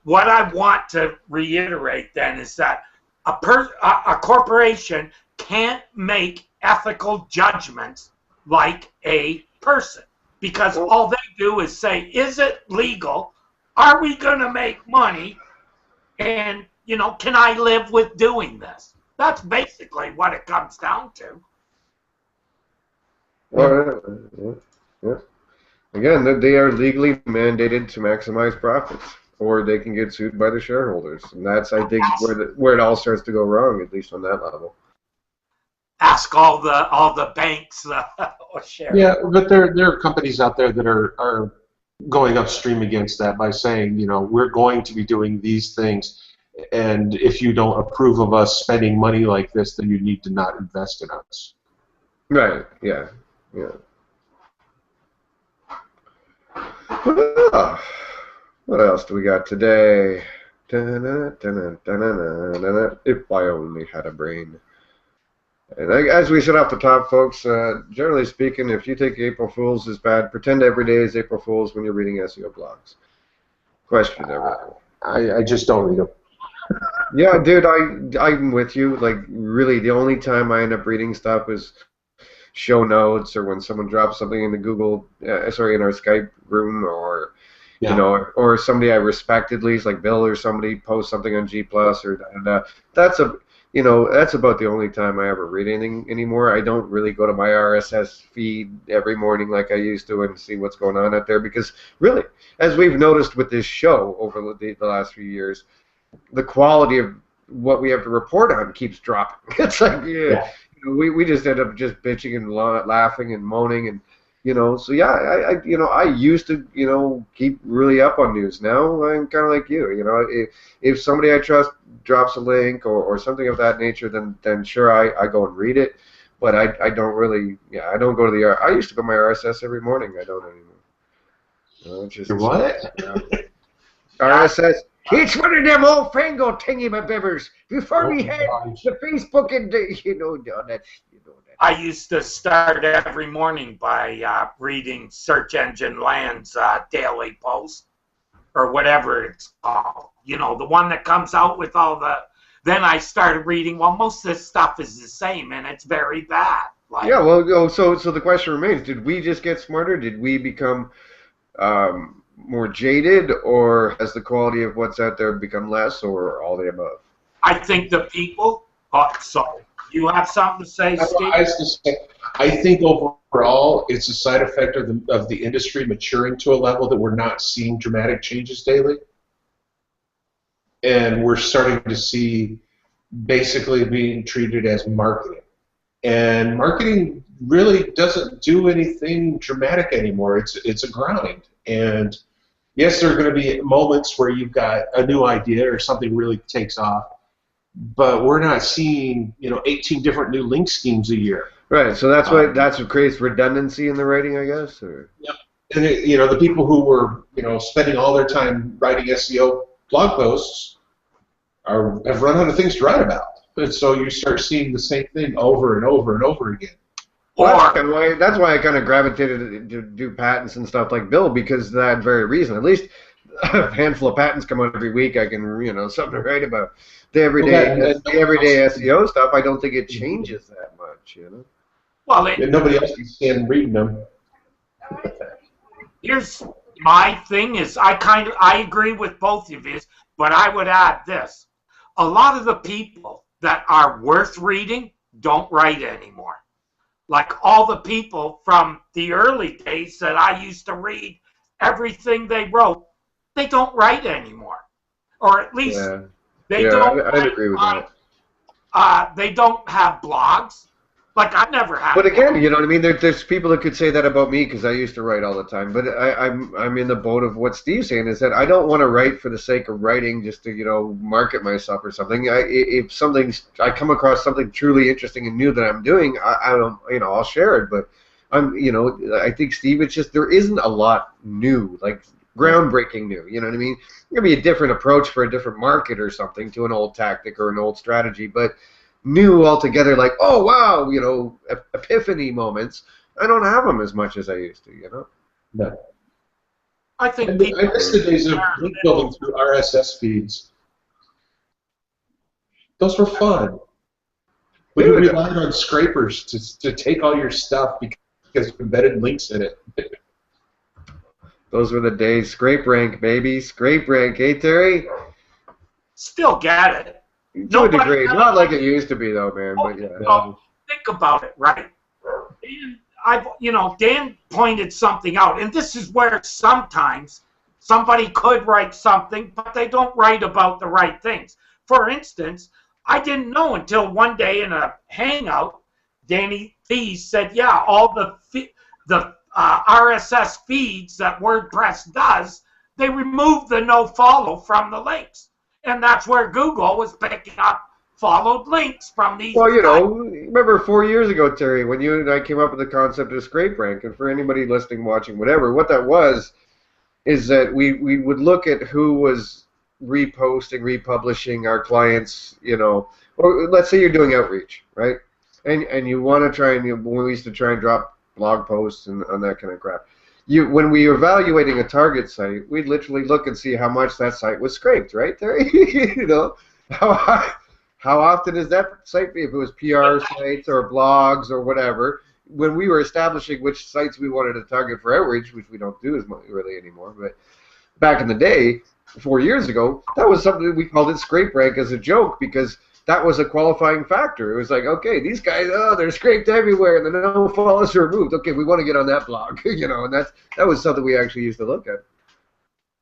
What I want to reiterate then is that a corporation can't make ethical judgments like a person, because all they do is say, is it legal? Are we going to make money? And, you know, can I live with doing this? That's basically what it comes down to. Yeah. Again, they are legally mandated to maximize profits, or they can get sued by the shareholders, and that's, I think, where it all starts to go wrong, at least on that level. Ask all the banks or shareholders. Yeah, but there are companies out there that are going upstream against that by saying, you know, we're going to be doing these things, and if you don't approve of us spending money like this, then you need to not invest in us. Right. Yeah. What else do we got today? If I only had a brain. And as we said off the top, folks, generally speaking, if you think April Fool's is bad, pretend every day is April Fool's when you're reading SEO blogs. Question everything. I just don't read them. Yeah, dude, I'm with you. Like, really, the only time I end up reading stuff is show notes, or when someone drops something in the Google, in our Skype room, or you know, or somebody I respect, at least, like Bill or somebody posts something on G Plus, or that's about the only time I ever read anything anymore. I don't really go to my RSS feed every morning like I used to and see what's going on out there, because really, as we've noticed with this show over the last few years, the quality of what we have to report on keeps dropping. It's like, we just end up just bitching and laughing and moaning, and so I used to keep really up on news. Now I'm kind of like you. If somebody I trust drops a link or something of that nature, then sure, I go and read it, but I don't really, I don't go to the I used to go to my RSS every morning. I don't anymore. Your what? RSS. It's one of them old fangled thingy-ma-bibbers. Before we had the Facebook and that. I used to start every morning by reading Search Engine Land's daily post, or whatever it's called. you know, the one that comes out with all the. Then I started reading. Well, most of this stuff is the same, and it's very bad. Like, Yeah, well, so the question remains: did we just get smarter? Did we become more jaded, or has the quality of what's out there become less, or all the above? I think the people. Oh, sorry. You have something to say, Steve? I think overall it's a side effect of the industry maturing to a level that we're not seeing dramatic changes daily. And we're starting to see basically being treated as marketing. And marketing really doesn't do anything dramatic anymore. It's a grind. And yes, there are going to be moments where you've got a new idea or something really takes off, but we're not seeing 18 different new link schemes a year. Right. So that's what creates redundancy in the writing, I guess. Or? Yep. And the people who were spending all their time writing SEO blog posts have run out of things to write about. And so you start seeing the same thing over and over and over again. Well, that's why I kind of gravitated to do patents and stuff like Bill, because of that very reason. At least a handful of patents come out every week. I can, something to write about. The everyday SEO stuff, I don't think it changes that much, Well, and nobody else can stand reading them. Here's my thing is I agree with both of you, but I would add this. A lot of the people that are worth reading don't write anymore. Like all the people from the early days that I used to read everything they wrote, they don't write anymore. Or at least they don't. I'd agree with that. They don't have blogs. Like I've never had. But again, you know what I mean? There's people that could say that about me because I used to write all the time. But I'm in the boat of what Steve's saying, is that I don't want to write for the sake of writing just to market myself or something. If I come across something truly interesting and new that I'm doing, I don't I'll share it. But I think Steve, it's just there isn't a lot new, like groundbreaking new. You know what I mean? It could be a different approach for a different market or something to an old tactic or an old strategy, but new altogether, like, oh wow, epiphany moments. I don't have them as much as I used to, No. I think I miss the days of link building through RSS feeds. Those were fun. But you relied on scrapers to take all your stuff because of embedded links in it. Those were the days. Scrape rank, baby. Scrape rank, hey Terry? Still get it. To a degree, not like it used to be, though, man. But yeah. Think about it, right? Dan pointed something out, and this is where sometimes somebody could write something, but they don't write about the right things. For instance, I didn't know until one day in a hangout, Danny Thies said, "Yeah, all the RSS feeds that WordPress does, they remove the no follow from the links." And that's where Google was picking up followed links from these. Well, remember 4 years ago, Terry, when you and I came up with the concept of scrape rank, and for anybody listening, watching, whatever, what that was is that we would look at who was reposting, republishing our clients, or let's say you're doing outreach, right? And you want to try and, when we used to try and drop blog posts and that kind of crap. When we were evaluating a target site, we'd literally look and see how much that site was scraped, right, Terry? How often is that site, if it was PR sites or blogs or whatever, when we were establishing which sites we wanted to target for outreach, which we don't do as much really anymore, but back in the day, 4 years ago, that was something we called it scrape rank as a joke, because that was a qualifying factor. It was like, okay, these guys, they're scraped everywhere, and the no follows are removed. Okay, we want to get on that blog, and that was something we actually used to look at.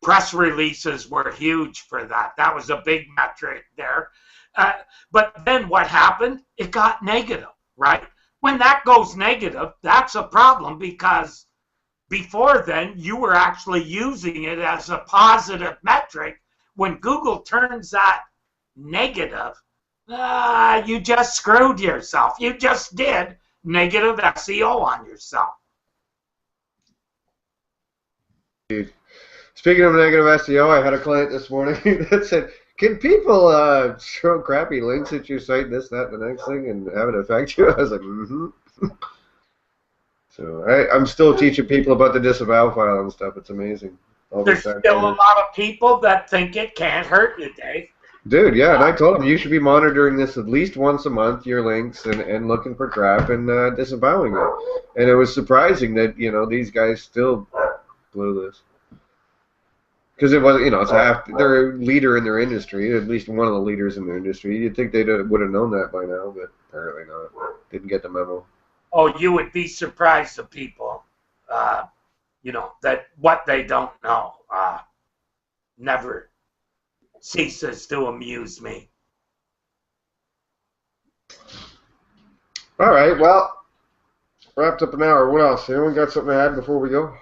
Press releases were huge for that. That was a big metric there. But then what happened? It got negative, right? When that goes negative, that's a problem, because before then, you were actually using it as a positive metric. When Google turns that negative, you just screwed yourself. You just did negative SEO on yourself. Dude. Speaking of negative SEO, I had a client this morning that said, can people throw crappy links at your site, this, that, and the next thing, and have it affect you? I was like, mm-hmm. So I'm still teaching people about the disavow file and stuff. It's amazing. all There's the still a time. lot of people that think it can't hurt you, Dave. Dude, yeah, and I told him you should be monitoring this at least once a month, your links, and looking for crap and disavowing it. And it was surprising that, you know, these guys still blew this. Because it was, you know, they're a leader in their industry, at least one of the leaders in their industry. You'd think they would have known that by now, but apparently not. Didn't get the memo. Oh, you would be surprised of people, you know, that what they don't know never ceases to amuse me. All right, well, wrapped up an hour. What else? Anyone got something to add before we go?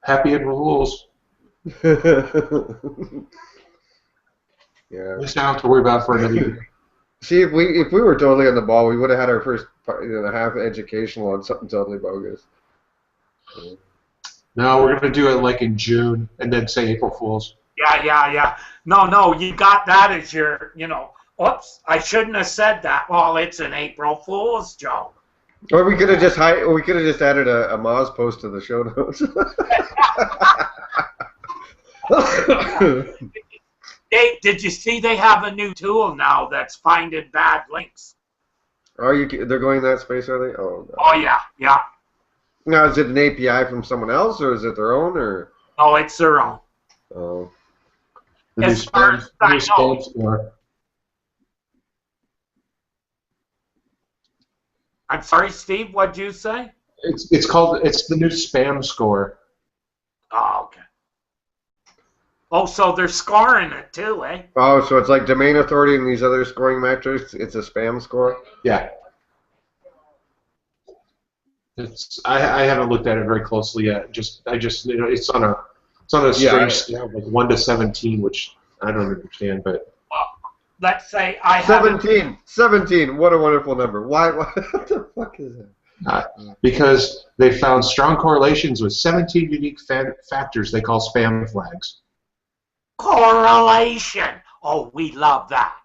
Happy April Fools. Yeah. At least I don't have to worry about it for another year. See, if we were totally on the ball, we would have had our first half educational on something totally bogus. No, we're going to do it like in June and then say April Fools. Yeah. No, you got that as your, you know, oops, I shouldn't have said that. Well, it's an April Fool's joke. Or we could have just added a Moz post to the show notes. Dave, did you see they have a new tool now that's finding bad links? They're going that space, are they? Oh, God. Oh, yeah. Now, is it an API from someone else, or is it their own, or? Oh, it's their own. Oh. As far as I know. Score. I'm sorry, Steve, what'd you say? It's the new spam score. Oh, okay. Oh, so they're scoring it too, eh? Oh, so it's like Domain Authority and these other scoring metrics. It's a spam score. Yeah. I haven't looked at it very closely yet. It's on a strange scale of like 1 to 17, which I don't understand, but. Let's say I have 17. What a wonderful number. Why? What the fuck is that? Because they found strong correlations with 17 unique factors they call spam flags. correlation. Oh, we love that.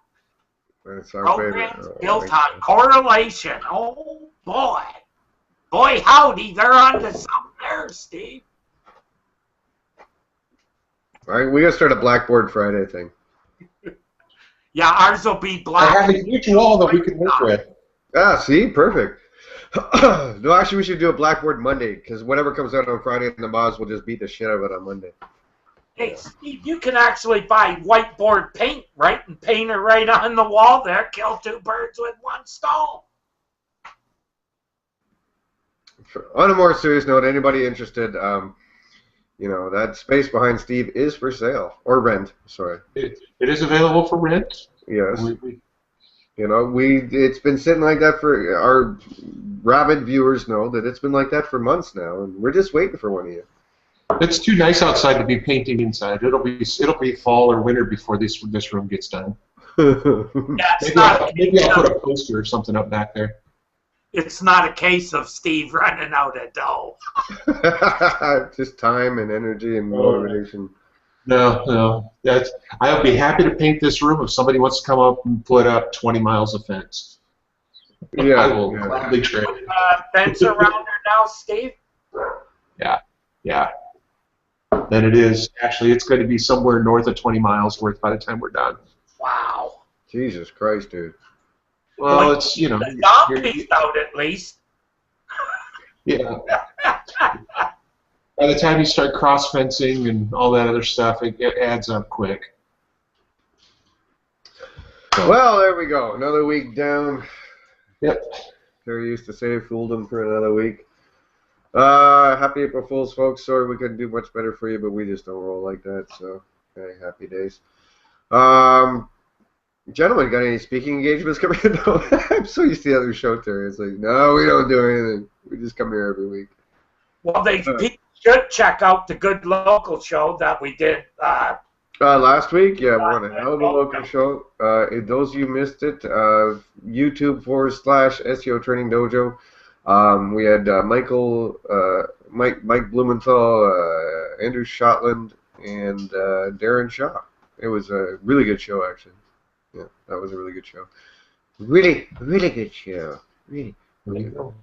That's our Programs favorite. built on correlation. Oh, boy. Boy, howdy, they're onto something there, Steve. All right, we got to start a Blackboard Friday thing. Yeah, ours will be I black. have a huge wall that we can work with. Ah, see? Perfect. No, actually, we should do a Blackboard Monday, because whatever comes out on Friday in the Moz, we'll just beat the shit out of it on Monday. Hey, Steve, you can actually buy whiteboard paint, right? And paint it right on the wall there. Kill two birds with one stone. On a more serious note, anybody interested, you know, that space behind Steve is for sale. Or rent, sorry. It is available for rent. Yes. You know, it's been sitting like that for, our rabid viewers know that it's been like that for months now, and we're just waiting for one of you. It's too nice outside to be painting inside. It'll be fall or winter before this room gets done. Yeah, Maybe I'll put a poster or something up back there. It's not a case of Steve running out of dough. Just time and energy and motivation. No. I'll be happy to paint this room if somebody wants to come up and put up 20 miles of fence. Yeah. I will gladly trade. Fence around her now, Steve? Yeah. Then it is. Actually, it's going to be somewhere north of 20 miles worth by the time we're done. Wow. Jesus Christ, dude. Well, it's, you know. The zombie's out at least. Yeah. By the time you start cross-fencing and all that other stuff, it adds up quick. Well, there we go. Another week down. Yep. Terry used to say, fooled him for another week. Happy April Fools, folks. Sorry we couldn't do much better for you, but we just don't roll like that, so hey, happy days. Gentlemen, got any speaking engagements coming in? No, I'm so used to the other show, Terry. It's like, no, we don't do anything. We just come here every week. Well, people should check out the good local show that we did. Last week, yeah, we're on a hell of a local show. Those of you missed it, YouTube/SEO Training Dojo. We had Mike Blumenthal, Andrew Shotland, and Darren Shaw. It was a really good show, actually. Yeah, that was a really good show. Really good show. Really. There you go.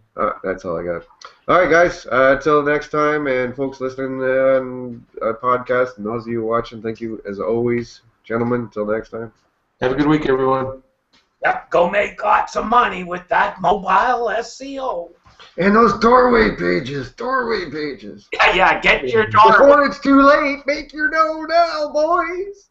That's all I got. All right, guys. Until next time, and folks listening on our podcast, and those of you watching, thank you as always, gentlemen. Until next time. Have a good week, everyone. Yep, go make lots of money with that mobile SEO. And those doorway pages. Yeah, get your door. Before it's too late, make your dough now, boys.